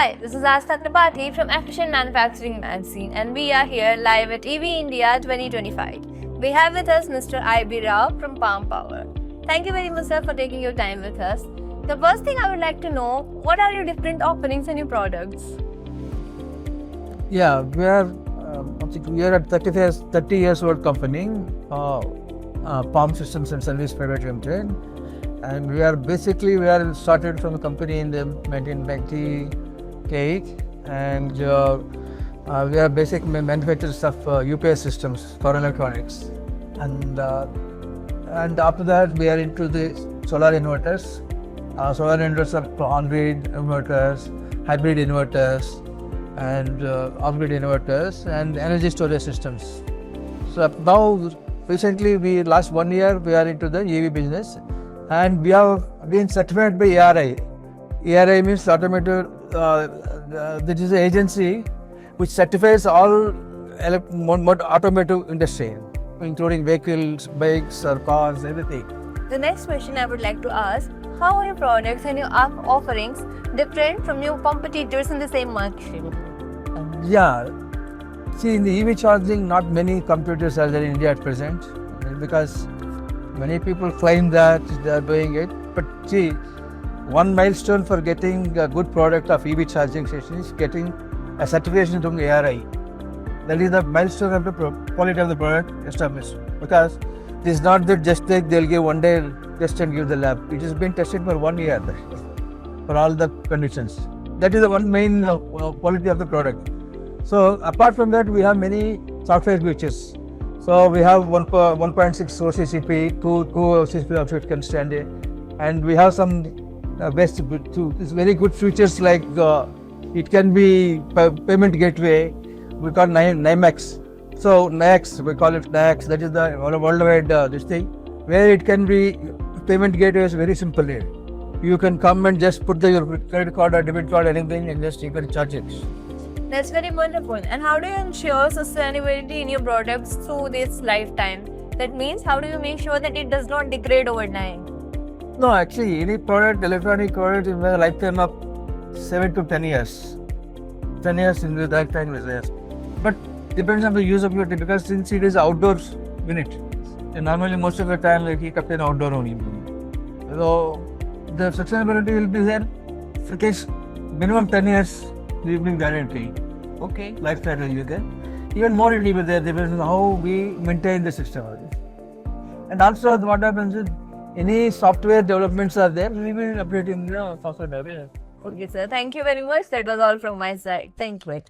Hi, this is Asta Tripathi from Efficient Manufacturing Magazine and we are here live at EV India 2025. We have with us Mr. I.B. Rao from POM Power. Thank you very much, sir, for taking your time with us. The first thing I would like to know, what are your different offerings and your products? Yeah, we are at 30 years old company, POM Systems and Service Private Limited, and we are started from a company in the 1998, and we are basic manufacturers of UPS systems for electronics, and after that we are into the solar inverters. Solar inverters are on-grid inverters, hybrid inverters, and off-grid inverters and energy storage systems. So now recently last 1 year we are into the EV business, and we have been certified by ARI. ARI means automotive. This is an agency which certifies all automotive industry, including vehicles, bikes, or cars, everything. The next question I would like to ask, how are your products and your offerings different from your competitors in the same market? Yeah, see, in the EV charging, not many competitors are there in India at present, because many people claim that they are doing it. But see, one milestone for getting a good product of EV charging station is getting a certification from the ARI. That is the milestone of the quality of the product established. Because it is not that just like they'll give one day test and give the lab. It has been tested for 1 year for all the conditions. That is the one main quality of the product. So apart from that, we have many software features. So we have 1.6 OCCP, two OCCP outfit can stand it, and we have some very good features like it can be payment gateway. We call NIMAX. So NIMAX, we call it NIMAX. That is the worldwide this thing, where it can be payment gateway is very simple here. You can come and just put your credit card or debit card, anything, and just you can charge it. That's very wonderful. And how do you ensure sustainability in your products through this lifetime? That means, how do you make sure that it does not degrade over time? No, actually, any product, electronic product, in a lifetime of 7 to 10 years. 10 years in the lifetime is there. But depends on the usability, because since it is outdoor unit, and normally most of the time we keep it outdoor only. So the sustainability will be there. For case minimum 10 years, we will guarantee. Okay, lifetime will be there. Even more it will be there, depends on how we maintain the system. And also what happens is, any software developments are there, we will update in the software development. Okay, sir. Thank you very much. That was all from my side. Thank you.